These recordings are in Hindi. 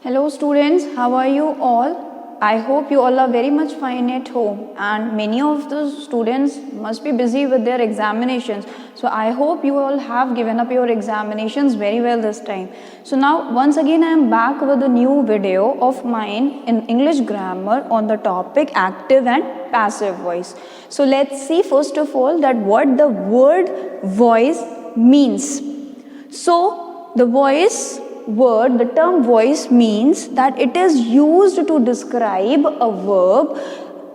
Hello students, how are you all? I hope you all are very much fine at home and many of the students must be busy with their examinations. So I hope you all have given up your examinations very well this time. So now once again I am back with a new video of mine in English grammar on the topic active and passive voice. So let's see first of all that what the word voice means. So the term voice means that it is used to describe a verb,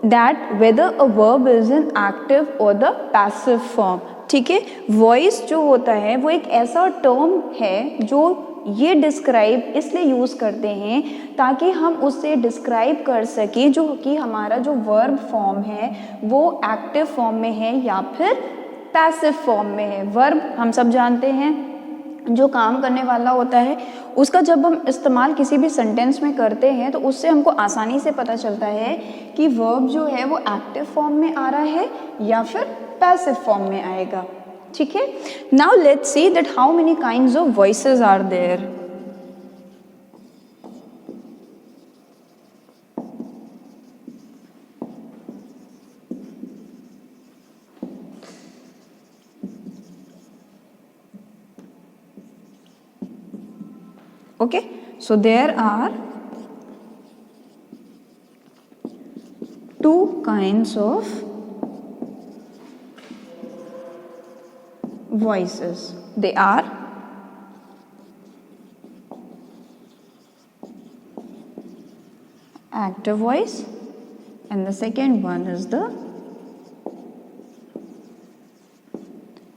that whether a verb is in active or the passive form. ठीक है, वॉइस जो होता है वो एक ऐसा टर्म है जो ये डिस्क्राइब इसलिए यूज़ करते हैं ताकि हम उससे डिस्क्राइब कर सकें जो कि हमारा जो वर्ब फॉर्म है वो एक्टिव फॉर्म में है या फिर पैसिव फॉर्म में है. वर्ब हम सब जानते हैं जो काम करने वाला होता है, उसका जब हम इस्तेमाल किसी भी सेंटेंस में करते हैं तो उससे हमको आसानी से पता चलता है कि वर्ब जो है वो एक्टिव फॉर्म में आ रहा है या फिर पैसिव फॉर्म में आएगा. ठीक है, now let's see that how many kinds of voices are there. Okay, so there are two kinds of voices. They are active voice and the second one is the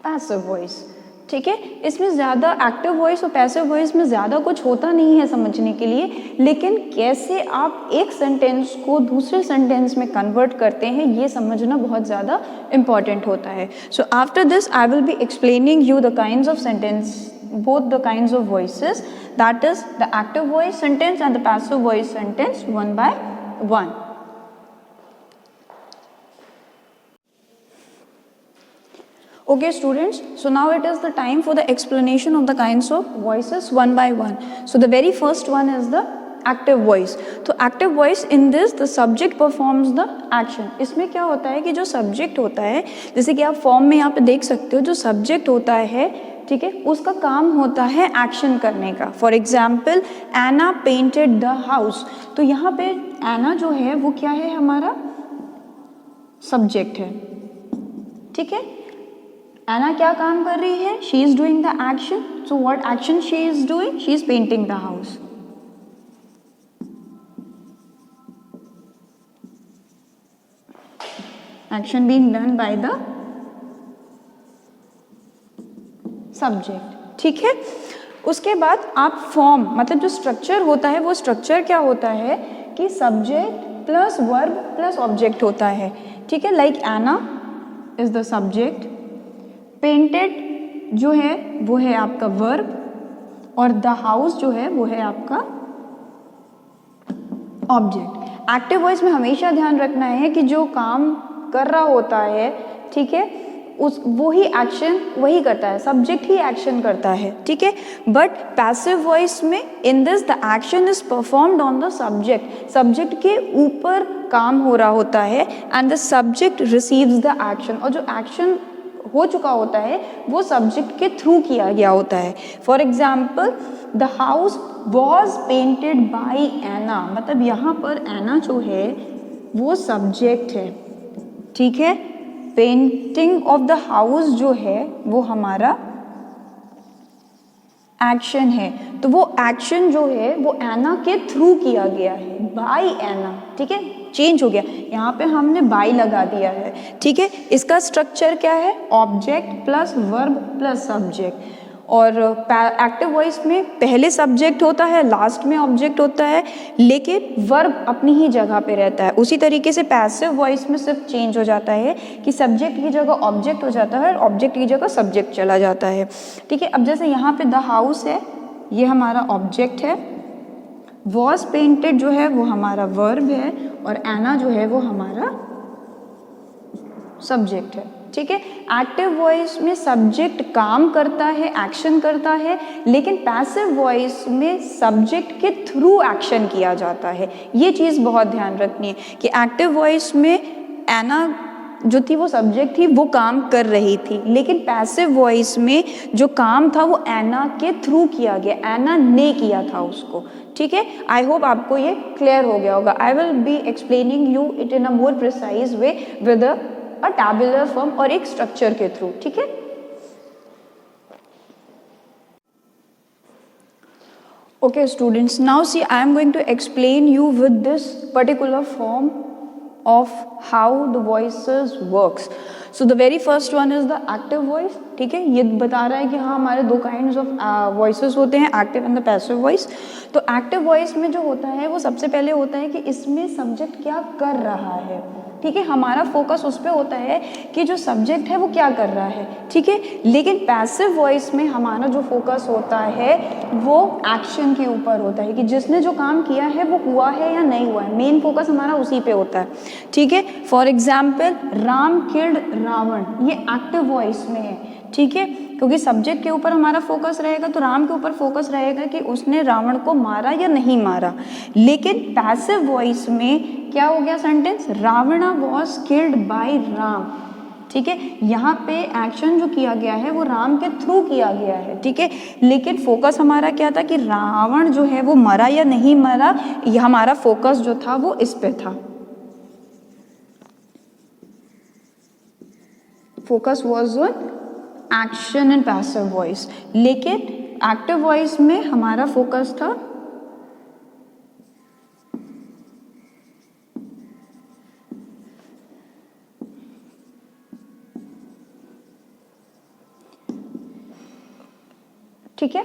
passive voice. ठीक है, इसमें ज़्यादा एक्टिव वॉइस और पैसिव वॉइस में ज़्यादा कुछ होता नहीं है समझने के लिए, लेकिन कैसे आप एक सेंटेंस को दूसरे सेंटेंस में कन्वर्ट करते हैं ये समझना बहुत ज़्यादा इम्पॉर्टेंट होता है. So after this I will be explaining you the kinds of sentence, both the kinds of voices, that is the active voice sentence and the passive voice sentence one by one. Okay students, so now it is the time for the explanation of the kinds of voices one by one. So the very first one is the active voice. तो active voice in this the subject performs the action. इसमें क्या होता है कि जो subject होता है, जैसे कि आप फॉर्म में यहाँ पे देख सकते हो, जो subject होता है, ठीक है, उसका काम होता है एक्शन करने का. For example Anna painted the house, तो यहाँ पे एना जो है वो क्या है, हमारा सब्जेक्ट है. ठीक है, एना क्या काम कर रही है, she is doing the action. So what action she is doing, she is painting the house. Action being done by the subject. ठीक है, उसके बाद आप फॉर्म, मतलब जो स्ट्रक्चर होता है वो स्ट्रक्चर क्या होता है कि subject plus verb plus object होता है. ठीक है, like Anna is the subject, painted जो है वो है आपका वर्ब और द हाउस जो है वो है आपका ऑब्जेक्ट. एक्टिव वॉइस में हमेशा ध्यान रखना है कि जो काम कर रहा होता है, ठीक है, उस वो ही एक्शन वही करता है, सब्जेक्ट ही एक्शन करता है. ठीक है, बट पैसिव वॉइस में in this the action is performed on the subject, subject के ऊपर काम हो रहा होता है and the subject receives the action, और जो एक्शन हो चुका होता है वो सब्जेक्ट के थ्रू किया गया होता है. For example the house was painted by Anna, मतलब यहाँ पर एना जो है वो सब्जेक्ट है. ठीक है, पेंटिंग ऑफ द हाउस जो है वो हमारा एक्शन है. तो वो एक्शन जो है वो एना के थ्रू किया गया है, बाय एना. ठीक है, चेंज हो गया, यहाँ पे हमने बाय लगा दिया है. ठीक है, इसका स्ट्रक्चर क्या है, object plus verb plus subject. और एक्टिव वॉइस में पहले सब्जेक्ट होता है, लास्ट में ऑब्जेक्ट होता है, लेकिन वर्ब अपनी ही जगह पे रहता है. उसी तरीके से पैसिव वॉइस में सिर्फ चेंज हो जाता है कि सब्जेक्ट की जगह ऑब्जेक्ट हो जाता है और ऑब्जेक्ट की जगह सब्जेक्ट चला जाता है. ठीक है, अब जैसे यहाँ पे द हाउस है, ये हमारा ऑब्जेक्ट है, वॉज पेंटेड जो है वो हमारा वर्ब है और एना जो है वो हमारा सब्जेक्ट है. ठीक है। एक्टिव वॉइस में सब्जेक्ट काम करता है, एक्शन करता है, लेकिन पैसिव वॉइस में सब्जेक्ट के थ्रू एक्शन किया जाता है। ये चीज़ बहुत ध्यान रखनी है कि एक्टिव वॉइस में एना जो थी वो सब्जेक्ट थी, वो काम कर रही थी, लेकिन पैसिव वॉइस में जो काम था वो एना के थ्रू किया गया, एना ने किया था उसको, ठीक है। आई होप आपको ये क्लियर हो गया होगा। I will be explaining you it in a more precise way with a tabular form और एक स्ट्रक्चर के थ्रू, ठीक है। Okay students, now see I am going to explain you with this particular form of how the voices works. So the very first one is the active voice, ठीक है। ये बता रहा है कि हाँ हमारे दो काइंड्स ऑफ वॉइसेस होते हैं, active and the passive voice. तो एक्टिव वॉइस में जो होता है वो सबसे पहले होता है कि इसमें सब्जेक्ट क्या कर रहा है, ठीक है। हमारा फोकस उस पर होता है कि जो सब्जेक्ट है वो क्या कर रहा है, ठीक है। लेकिन पैसिव वॉइस में हमारा जो फोकस होता है वो एक्शन के ऊपर होता है कि जिसने जो काम किया है वो हुआ है या नहीं हुआ है, मेन फोकस हमारा उसी पे होता है, ठीक है। For example Ram killed Ravana, ये एक्टिव वॉइस में है, ठीक है, क्योंकि सब्जेक्ट के ऊपर हमारा फोकस रहेगा तो राम के ऊपर फोकस रहेगा कि उसने रावण को मारा या नहीं मारा। लेकिन पैसिव वॉइस में क्या हो गया sentence, Ravana was killed by Ram, ठीक है। यहाँ पे एक्शन जो किया गया है वो राम के थ्रू किया गया है, ठीक है। लेकिन फोकस हमारा क्या था कि रावण जो है वो मरा या नहीं मरा, ये हमारा फोकस जो था वो इस पे था। Focus was on action and passive voice, लेकिन एक्टिव वॉइस में हमारा फोकस था ठीक है,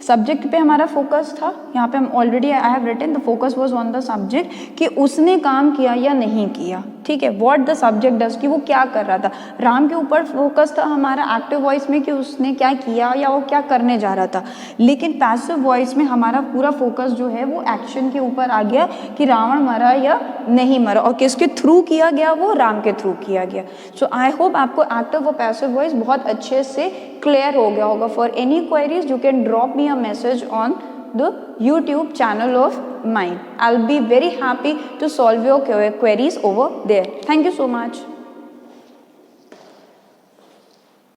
सब्जेक्ट पे हमारा फोकस था। यहाँ पे हम already I have written the focus was on the subject कि उसने काम किया या नहीं किया, ठीक है। व्हाट द सब्जेक्ट डज, कि वो क्या कर रहा था। राम के ऊपर फोकस था हमारा एक्टिव वॉइस में कि उसने क्या किया या वो क्या करने जा रहा था। लेकिन पैसिव वॉइस में हमारा पूरा फोकस जो है वो एक्शन के ऊपर आ गया कि रावण मरा या नहीं मरा, और किसके थ्रू किया गया, वो राम के थ्रू किया गया। सो आई होप आपको एक्टिव और पैसिव वॉइस बहुत अच्छे से क्लियर हो गया होगा। For any queries you can drop me a message on the YouTube channel of mine. I'll be very happy to solve your queries over there. Thank you so much.